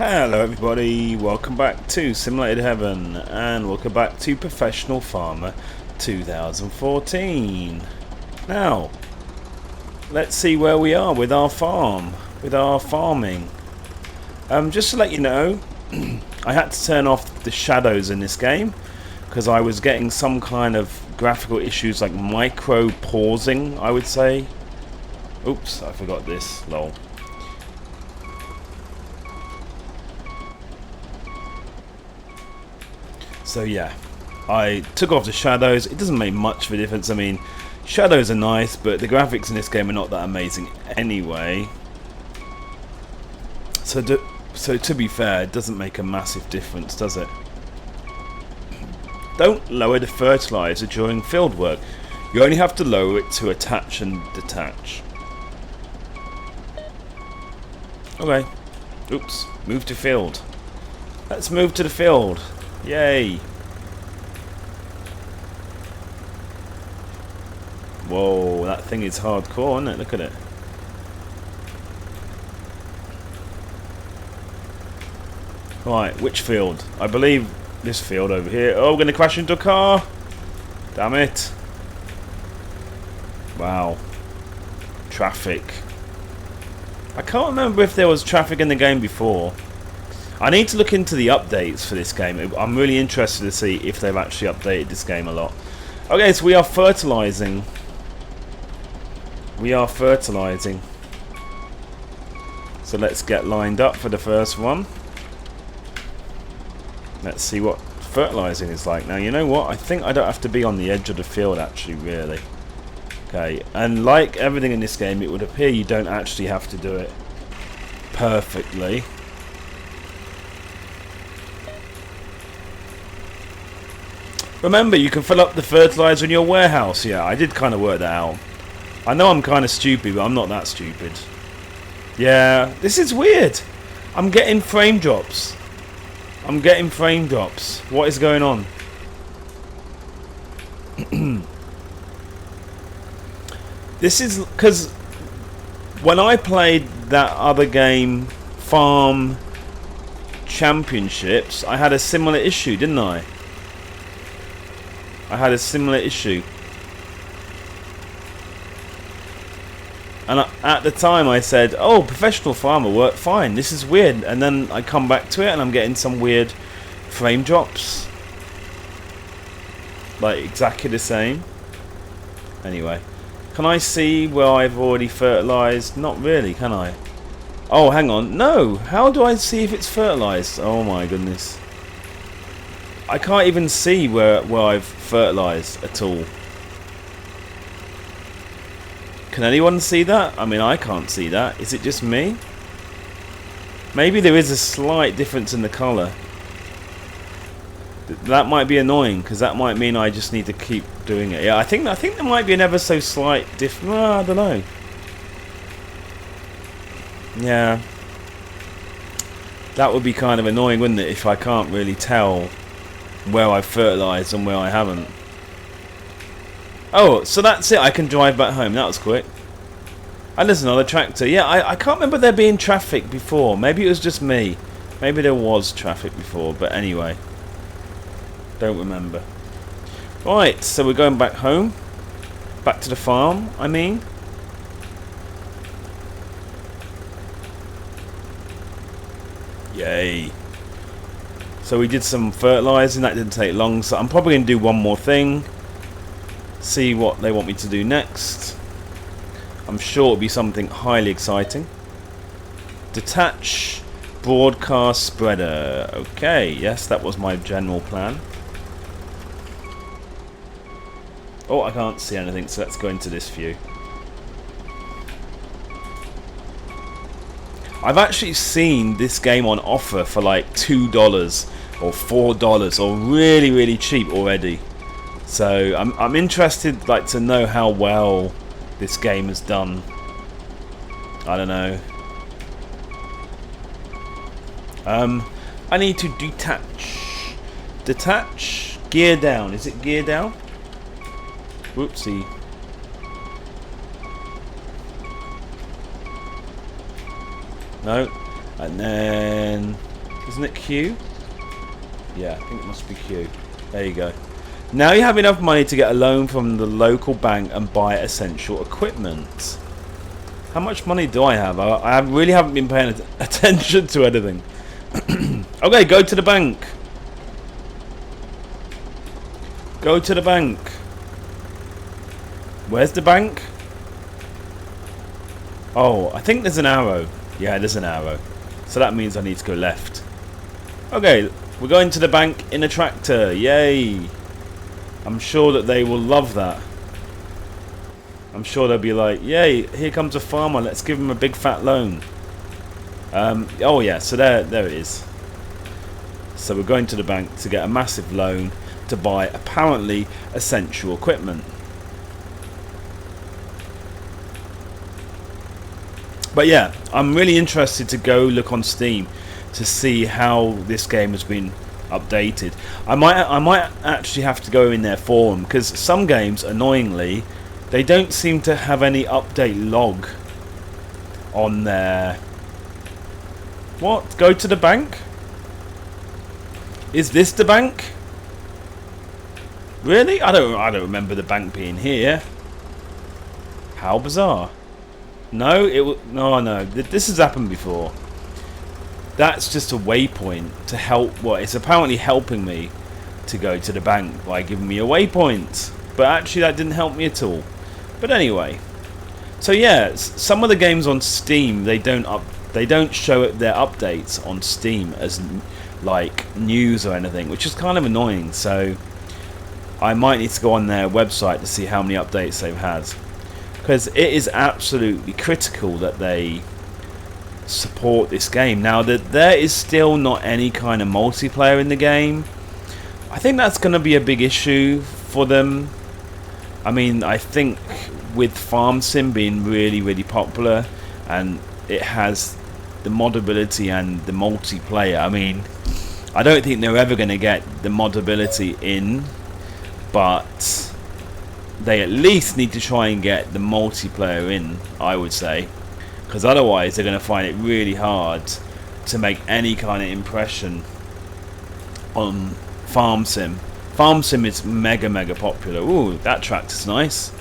Hello everybody, welcome back to Simulated Heaven and welcome back to Professional Farmer 2014. Now, let's see where we are with our farm, with our farming. Just to let you know, I had to turn off the shadows in this game because I was getting some kind of graphical issues like micro pausing, I would say. Oops, I forgot this, lol. So yeah, I took off the shadows. It doesn't make much of a difference. I mean, shadows are nice, but the graphics in this game are not that amazing anyway. So to be fair, it doesn't make a massive difference, does it? Don't lower the fertilizer during field work. You only have to lower it to attach and detach. Okay. Oops. Move to field. Let's move to the field. Yay! Whoa, that thing is hardcore, isn't it? Look at it. Right, which field? I believe this field over here. Oh, we're going to crash into a car! Damn it. Wow. Traffic. I can't remember if there was traffic in the game before. I need to look into the updates for this game. I'm really interested to see if they've actually updated this game a lot. Okay, so we are fertilizing. We are fertilizing. So let's get lined up for the first one. Let's see what fertilizing is like. Now, you know what? I think I don't have to be on the edge of the field, actually, really. Okay, and like everything in this game, it would appear you don't actually have to do it perfectly. Remember, you can fill up the fertilizer in your warehouse. Yeah, I did kind of work that out. I know I'm kind of stupid, but I'm not that stupid. Yeah, this is weird. I'm getting frame drops. I'm getting frame drops. What is going on? This is because when I played that other game, Farm Championships, I had a similar issue, didn't I? I had a similar issue. And at the time I said, oh, Professional Farmer worked fine, this is weird. And then I come back to it and I'm getting some weird frame drops. Like exactly the same. Anyway. Can I see where I've already fertilized? Not really, can I? Oh, hang on. No! How do I see if it's fertilized? Oh my goodness. I can't even see where I've fertilized at all. Can anyone see that? I mean, I can't see that. Is it just me? Maybe there is a slight difference in the color. That might be annoying because that might mean I just need to keep doing it. Yeah, I think there might be an ever so slight difference. Well, I don't know. Yeah. That would be kind of annoying, wouldn't it, if I can't really tell where I've fertilized and where I haven't. Oh, so that's it. I can drive back home. That was quick. And there's another tractor. Yeah, I can't remember there being traffic before. Maybe it was just me. Maybe there was traffic before. But anyway. Don't remember. Right, so we're going back home. Back to the farm, I mean. Yay. So we did some fertilizing, that didn't take long, so I'm probably going to do one more thing. See what they want me to do next. I'm sure it'll be something highly exciting. Detach broadcast spreader. Okay, yes, that was my general plan. Oh, I can't see anything, so let's go into this view. I've actually seen this game on offer for like $2 or $4 or really, really cheap already. So I'm interested, like, to know how well this game has done. I don't know. I need to detach. Detach. Gear down. Is it gear down? Whoopsie. No. And then, isn't it Q? Yeah, I think it must be Q. There you go. Now you have enough money to get a loan from the local bank and buy essential equipment. How much money do I have? I really haven't been paying attention to anything. Okay, go to the bank. Go to the bank. Where's the bank? Oh, I think there's an arrow. Yeah, there's an arrow. So that means I need to go left. Okay, we're going to the bank in a tractor. Yay. I'm sure that they will love that. I'm sure they'll be like, yay, here comes a farmer. Let's give him a big fat loan. Oh yeah, so there it is. So we're going to the bank to get a massive loan to buy apparently essential equipment. But yeah, I'm really interested to go look on Steam to see how this game has been updated. I might actually have to go in their forum, because some games, annoyingly, they don't seem to have any update log on their... What? Go to the bank? Is this the bank? Really? I don't remember the bank being here. How bizarre. No, no. This has happened before. That's just a waypoint to help. What? It's apparently helping me to go to the bank by giving me a waypoint. But actually, that didn't help me at all. But anyway, so yeah, some of the games on Steam they don't show their updates on Steam as like news or anything, which is kind of annoying. So I might need to go on their website to see how many updates they've had, because it is absolutely critical that they support this game. Now that there is still not any kind of multiplayer in the game, I think that's going to be a big issue for them. I mean, I think with Farm Sim being really popular, and it has the modability and the multiplayer, I mean, I don't think they're ever going to get the modability in, but they at least need to try and get the multiplayer in, I would say, because otherwise they're going to find it really hard to make any kind of impression on Farm Sim. Farm Sim is mega popular. Ooh, that tractor's nice.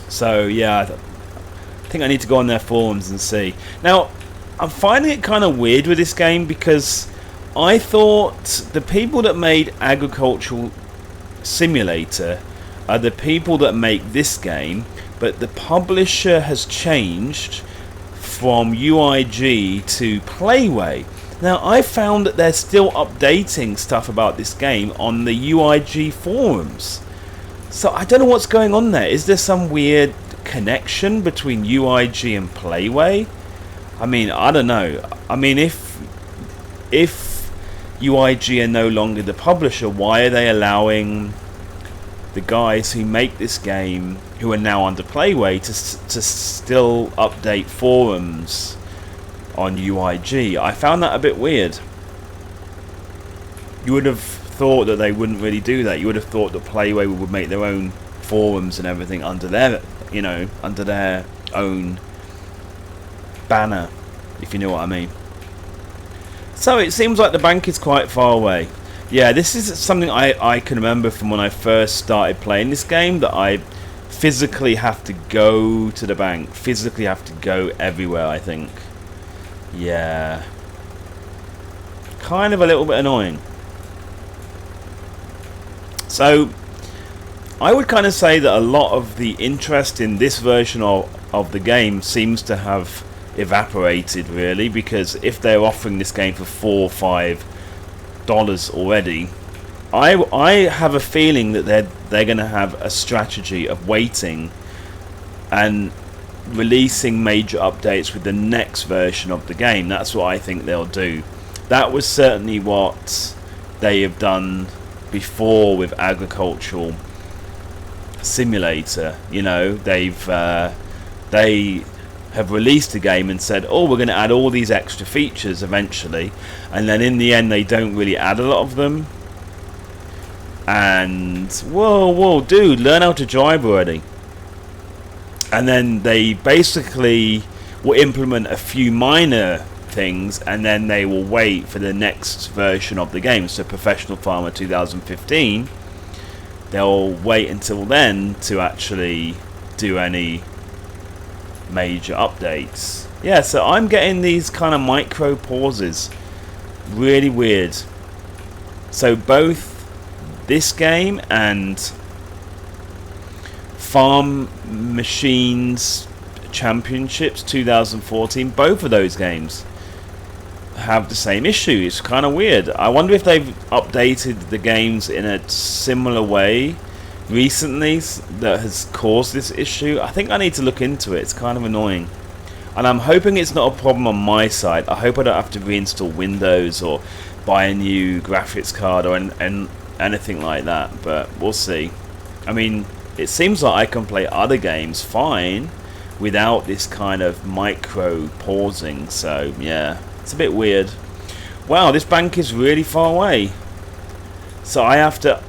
So yeah, I think I need to go on their forums and see. Now, I'm finding it kind of weird with this game, because I thought the people that made Agricultural Simulator are the people that make this game, but the publisher has changed from UIG to Playway. Now, I found that they're still updating stuff about this game on the UIG forums. So I don't know what's going on there. Is there some weird connection between UIG and Playway? I mean, I don't know. I mean, if UIG are no longer the publisher, why are they allowing the guys who make this game, who are now under Playway, to still update forums on UIG? I found that a bit weird. You would have thought that they wouldn't really do that. You would have thought that Playway would make their own forums and everything under their, you know, under their own banner, if you know what I mean. So it seems like the bank is quite far away. Yeah, this is something I can remember from when I first started playing this game, that I physically have to go to the bank, physically have to go everywhere, I think. Yeah. Kind of a little bit annoying. So, I would kind of say that a lot of the interest in this version of the game seems to have evaporated, really, because if they're offering this game for $4 or $5 already, I have a feeling that they're going to have a strategy of waiting and releasing major updates with the next version of the game. That's what I think they'll do. That was certainly what they have done before with Agricultural Simulator. You know, they have released a game and said, oh, we're going to add all these extra features eventually, and then in the end they don't really add a lot of them. And whoa dude, learn how to drive already. and then they basically will implement a few minor things, and then they will wait for the next version of the game. So Professional Farmer 2015, they'll wait until then to actually do any major updates. Yeah, so I'm getting these kind of micro pauses. Really weird. So both this game and Farm Machines Championships 2014, both of those games have the same issue. It's kind of weird. I wonder if they've updated the games in a similar way recently that has caused this issue. I think I need to look into it. It's kind of annoying. And I'm hoping it's not a problem on my side. I hope I don't have to reinstall Windows or buy a new graphics card or anything like that. But we'll see. I mean, it seems like I can play other games fine without this kind of micro pausing. So, yeah. It's a bit weird. Wow, this bank is really far away. So I have to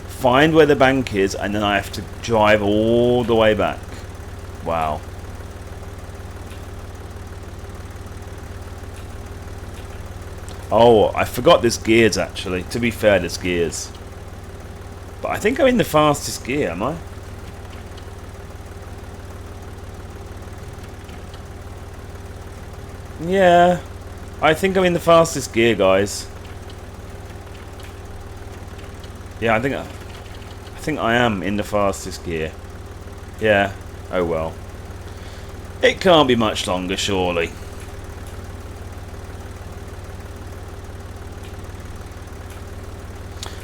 find where the bank is, and then I have to drive all the way back. Wow. Oh, I forgot there's gears actually. To be fair, there's gears. But I think I'm in the fastest gear, am I? Yeah. I think I'm in the fastest gear, guys. Yeah, I think I am in the fastest gear. Yeah. Oh well. It can't be much longer, surely.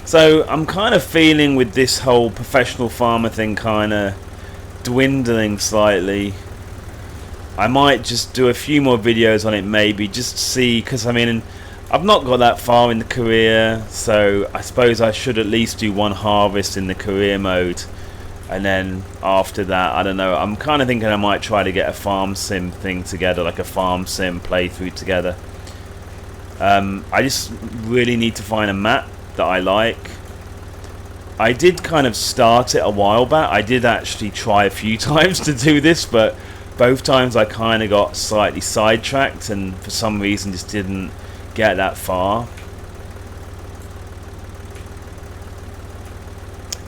So I'm kind of feeling with this whole professional farmer thing kind of dwindling slightly. I might just do a few more videos on it, maybe, just to see, because I mean, I've not got that far in the career, so I suppose I should at least do one harvest in the career mode, and then after that, I don't know, I'm kind of thinking I might try to get a farm sim thing together, like a farm sim playthrough together. I just really need to find a map that I like. I did kind of start it a while back. I did actually try a few times to do this, but both times I kind of got slightly sidetracked and for some reason just didn't get that far.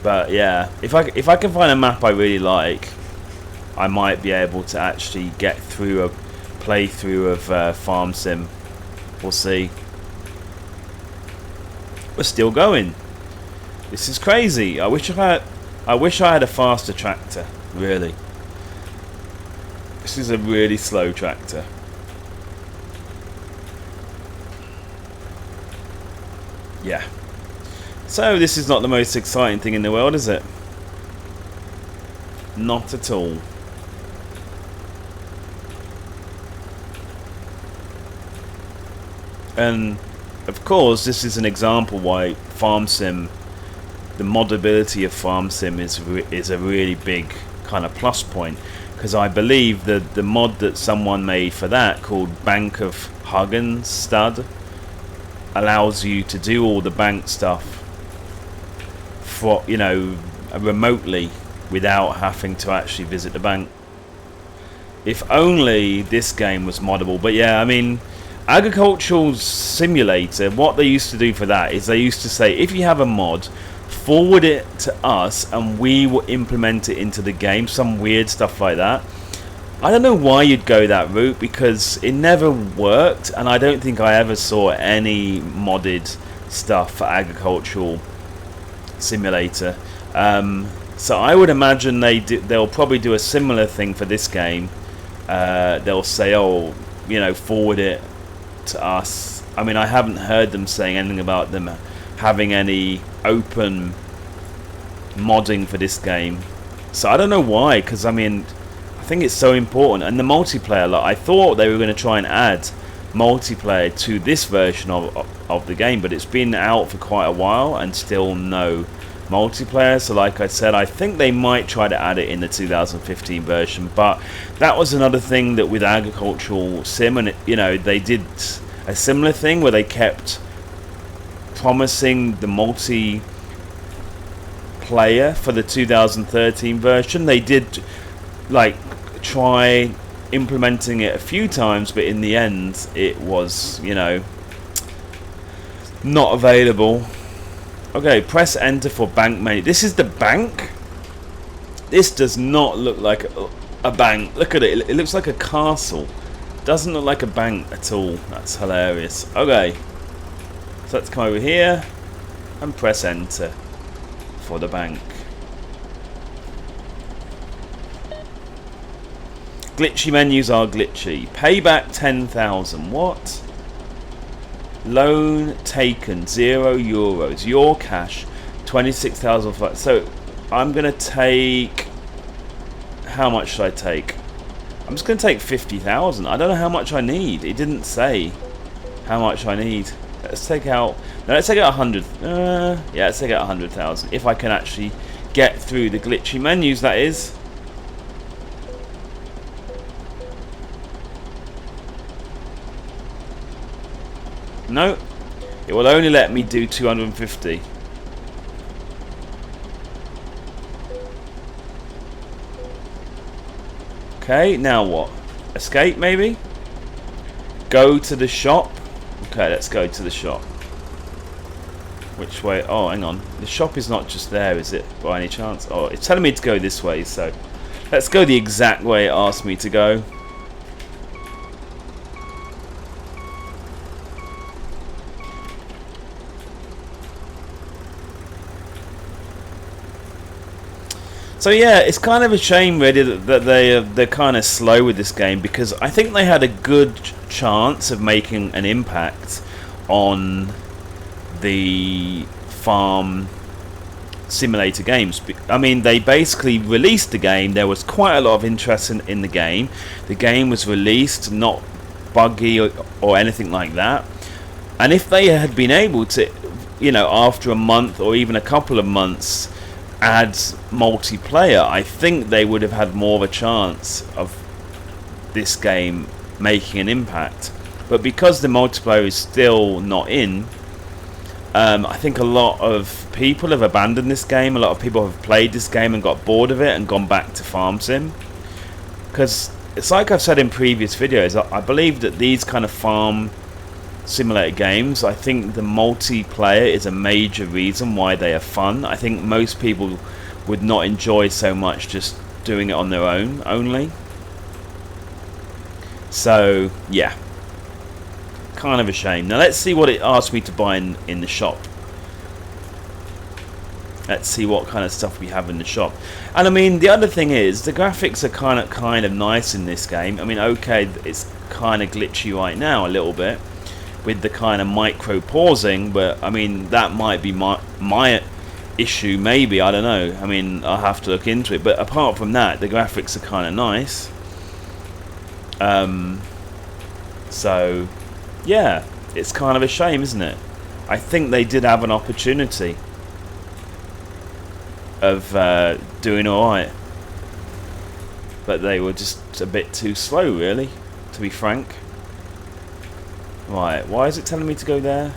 But yeah, if I can find a map I really like, I might be able to actually get through a playthrough of Farm Sim. We'll see. We're still going. This is crazy. I wish I had a faster tractor. Really. This is a really slow tractor. Yeah. So this is not the most exciting thing in the world, is it? Not at all. And of course, this is an example why Farm Sim, the modability of Farm Sim is a really big kind of plus point. Because I believe that the mod that someone made for that, called Bank of Hagen Stud, allows you to do all the bank stuff for, you know, remotely without having to actually visit the bank. If only this game was moddable. But yeah, I mean, Agricultural Simulator, what they used to do for that is they used to say, if you have a mod, forward it to us and we will implement it into the game. Some weird stuff like that. I don't know why you'd go that route, because it never worked, and I don't think I ever saw any modded stuff for Agricultural Simulator. So I would imagine they'll probably do a similar thing for this game. They'll say, oh, you know, forward it to us. I mean, I haven't heard them saying anything about them having any open modding for this game, so I don't know why, because I mean, I think it's so important. And the multiplayer, like, I thought they were going to try and add multiplayer to this version of the game, but it's been out for quite a while and still no multiplayer. So like I said, I think they might try to add it in the 2015 version, but that was another thing that with Agricultural Sim, and you know, they did a similar thing where they kept promising the multiplayer for the 2013 version. They did like try implementing it a few times, but in the end it was, you know, not available. Okay, press enter for bank menu. This is the bank. This does not look like a bank. Look at it. It looks like a castle. Doesn't look like a bank at all. That's hilarious. Okay, so let's come over here and press enter for the bank. Glitchy menus are glitchy. Payback 10,000. What? Loan taken €0. Your cash 26,000. So I'm gonna take. How much should I take? I'm just gonna take 50,000. I don't know how much I need. It didn't say how much I need. Let's take out. No, let's take out 100. Yeah, let's take out 100,000. If I can actually get through the glitchy menus, that is. No, it will only let me do 250. Okay, now what? Escape, maybe? Go to the shop? Okay, let's go to the shop. Which way? Oh, hang on. The shop is not just there, is it? By any chance? Oh, it's telling me to go this way, so let's go the exact way it asked me to go. So yeah, it's kind of a shame really that they're kind of slow with this game, because I think they had a good chance of making an impact on the farm simulator games. I mean, they basically released the game. There was quite a lot of interest in the game. The game was released, not buggy or anything like that. And if they had been able to, you know, after a month or even a couple of months, add multiplayer, I think they would have had more of a chance of this game making an impact. But because the multiplayer is still not in, I think a lot of people have abandoned this game. A lot of people have played this game and got bored of it and gone back to Farm Sim. Because it's like I've said in previous videos, I believe that these kind of farm simulator games, I think the multiplayer is a major reason why they are fun. I think most people would not enjoy so much just doing it on their own only. So yeah, kind of a shame. Now let's see what it asked me to buy in the shop. Let's see what kind of stuff we have in the shop. And I mean, the other thing is the graphics are kind of nice in this game. I mean, okay, it's kind of glitchy right now a little bit with the kind of micro pausing, but I mean that might be my issue, maybe, I don't know. I mean, I'll have to look into it, but apart from that, the graphics are kind of nice. So yeah, it's kind of a shame, isn't it? I think they did have an opportunity of doing alright, but they were just a bit too slow, really, to be frank. Right, why is it telling me to go there?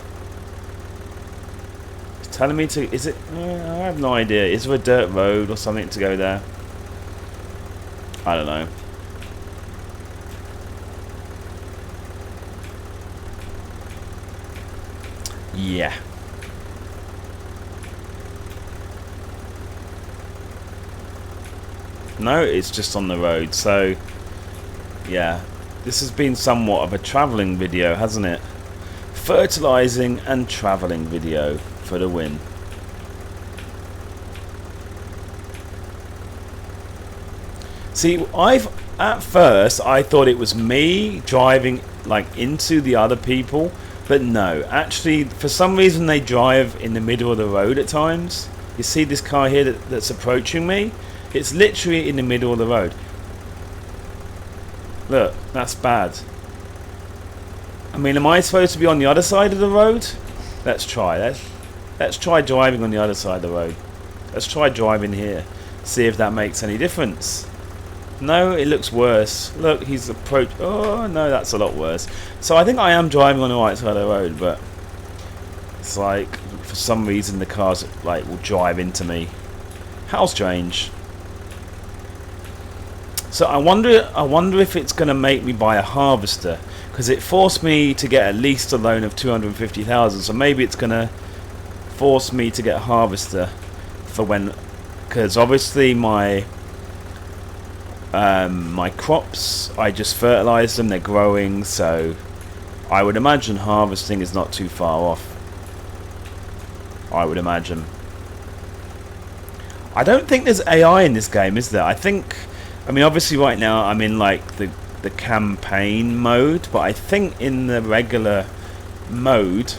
It's telling me to... Is it... I have no idea. Is there a dirt road or something to go there? I don't know. Yeah. No, it's just on the road, so... Yeah. This has been somewhat of a travelling video, hasn't it? Fertilizing and travelling video for the win. See, at first I thought it was me driving like into the other people, but no, actually for some reason they drive in the middle of the road at times. You see this car here that's approaching me? It's literally in the middle of the road. Look, that's bad. I mean, am I supposed to be on the other side of the road? Let's try. Let's try driving on the other side of the road. Let's try driving here. See if that makes any difference. No, it looks worse. Look, he's approached. Oh, no, that's a lot worse. So I think I am driving on the right side of the road, but it's like, for some reason, the cars like will drive into me. How strange. So I wonder if it's going to make me buy a harvester, because it forced me to get at least a loan of 250,000. So maybe it's going to force me to get a harvester for when, because obviously my my crops, I just fertilize them, they're growing, so I would imagine harvesting is not too far off. I would imagine. I don't think there's AI in this game, is there? I mean, obviously right now I'm in like the campaign mode, but I think in the regular mode,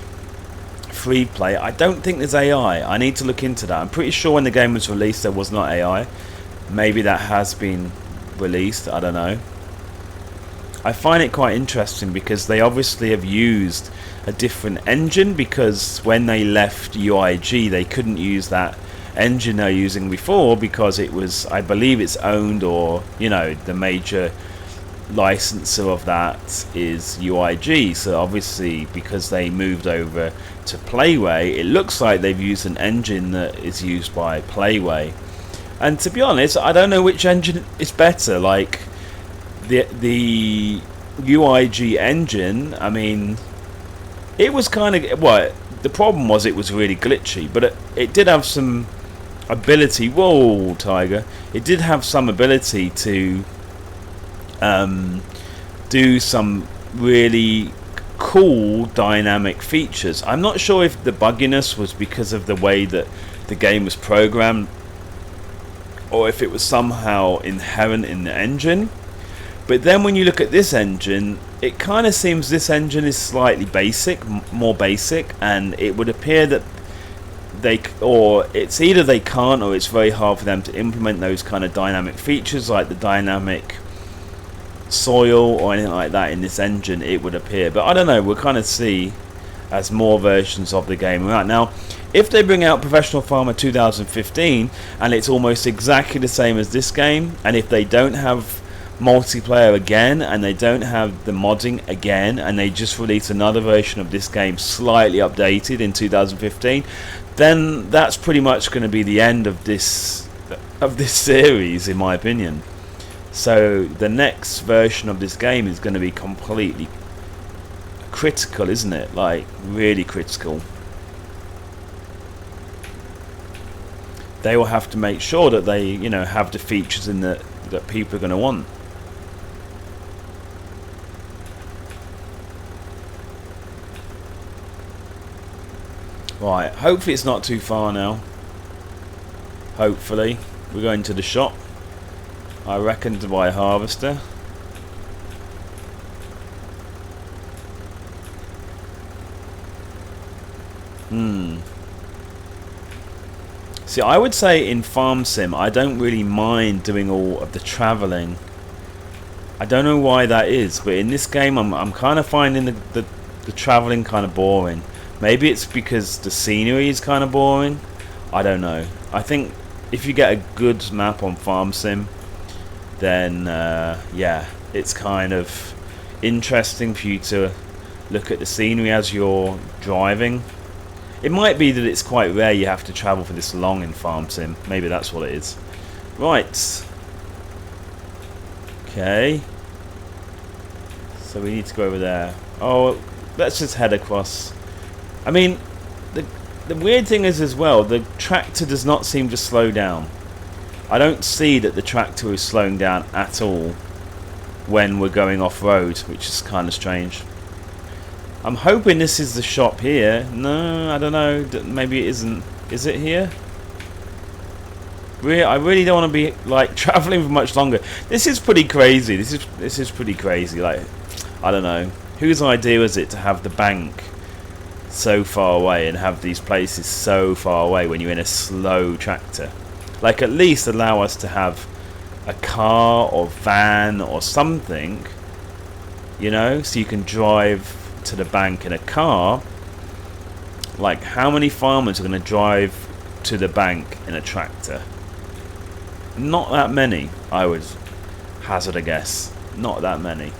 free play, I don't think there's AI. I need to look into that. I'm pretty sure when the game was released there was not AI. Maybe that has been released, I don't know. I find it quite interesting because they obviously have used a different engine, because when they left UIG they couldn't use that engine they're using before because it was, I believe it's owned, or you know, the major licensor of that is UIG. So obviously because they moved over to Playway, it looks like they've used an engine that is used by Playway. And to be honest, I don't know which engine is better. Like the UIG engine, I mean, it was kind of, well, the problem was it was really glitchy, but it did have some ability. Whoa, Tiger! It did have some ability to do some really cool dynamic features. I'm not sure if the bugginess was because of the way that the game was programmed, or if it was somehow inherent in the engine. But then when you look at this engine, it kind of seems this engine is slightly basic, more basic, and it would appear that it's either they can't, or it's very hard for them to implement those kind of dynamic features like the dynamic soil or anything like that in this engine, it would appear. But I don't know, we'll kind of see as more versions of the game right now. If they bring out Professional Farmer 2015 and it's almost exactly the same as this game, and if they don't have multiplayer again, and they don't have the modding again, and they just release another version of this game slightly updated in 2015, then that's pretty much going to be the end of this series, in my opinion. So the next version of this game is going to be completely critical, isn't it? Like really critical. They will have to make sure that they, you know, have the features in that people are going to want. Right, hopefully it's not too far now. Hopefully. We're going to the shop, I reckon, to buy a harvester. See, I would say in Farm Sim, I don't really mind doing all of the travelling. I don't know why that is, but in this game I'm kind of finding the travelling kind of boring. Maybe it's because the scenery is kind of boring. I don't know. I think if you get a good map on Farm Sim, then yeah, it's kind of interesting for you to look at the scenery as you're driving. It might be that it's quite rare you have to travel for this long in Farm Sim. Maybe that's what it is. Right. Okay. So we need to go over there. Oh, let's just head across. I mean, the weird thing is as well, the tractor does not seem to slow down. I don't see that the tractor is slowing down at all when we're going off-road, which is kind of strange. I'm hoping this is the shop here. No, I don't know. Maybe it isn't. Is it here? I really don't want to be like traveling for much longer. This is pretty crazy. This is pretty crazy. Like, I don't know. Whose idea was it to have the bank so far away and have these places so far away when you're in a slow tractor? Like, at least allow us to have a car or van or something, you know, so you can drive to the bank in a car. Like, how many farmers are going to drive to the bank in a tractor? Not that many, I would hazard a guess. Not that many.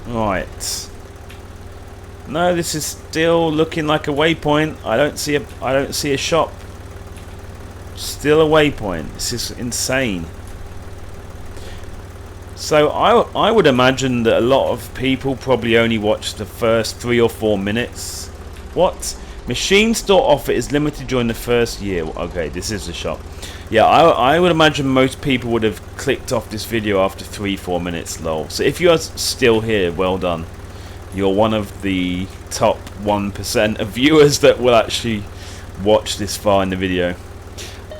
Right. No, this is still looking like a waypoint. I don't see a shop. Still a waypoint. This is insane. So I would imagine that a lot of people probably only watch the first 3 or 4 minutes. What? Machine store offer is limited during the first year. Okay, this is the shop. Yeah, I would imagine most people would have clicked off this video after 3-4 minutes, lol. So if you are still here, well done. You're one of the top 1% of viewers that will actually watch this far in the video.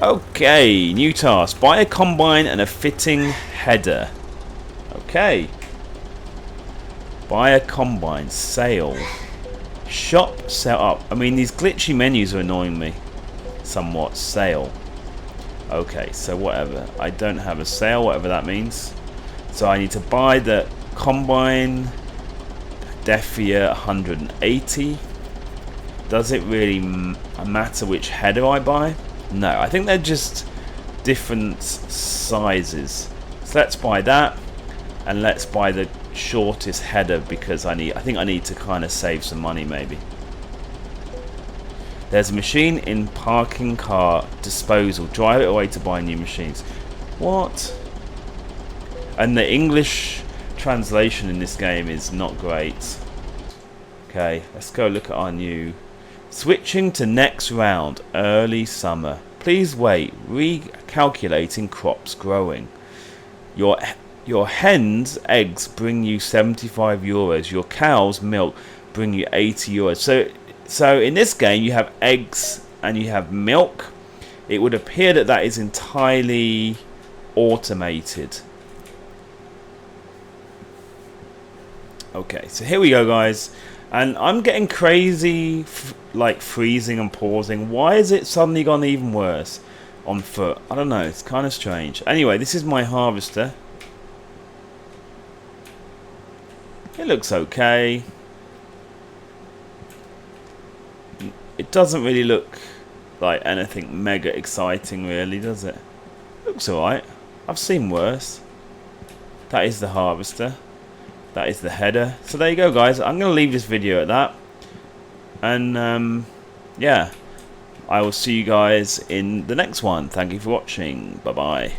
Okay, new task. Buy a combine and a fitting header. Okay. Buy a combine. Sale. Shop set up. I mean, these glitchy menus are annoying me somewhat. Sale. Okay, so whatever. I don't have a sale, whatever that means. So I need to buy the combine. Defia 180. Does it really matter which header I buy? No, I think they're just different sizes. So let's buy that, and let's buy the shortest header because I think I need to kind of save some money maybe. There's a machine in parking car disposal. Drive it away to buy new machines. What? And the English translation in this game is not great. Okay, let's go look at our new. Switching to next round. Early summer. Please wait. Recalculating crops growing. Your hen's eggs bring you 75 euros. Your cow's milk bring you 80 euros. So in this game you have eggs and you have milk. It would appear that that is entirely automated. Okay, so here we go, guys. And I'm getting crazy, like freezing and pausing. Why is it suddenly gone even worse on foot? I don't know. It's kind of strange. Anyway, this is my harvester. It looks okay. It doesn't really look like anything mega exciting, really, does it? Looks alright. I've seen worse. That is the harvester. That is the header. So there you go, guys. I'm going to leave this video at that. And, yeah. I will see you guys in the next one. Thank you for watching. Bye-bye.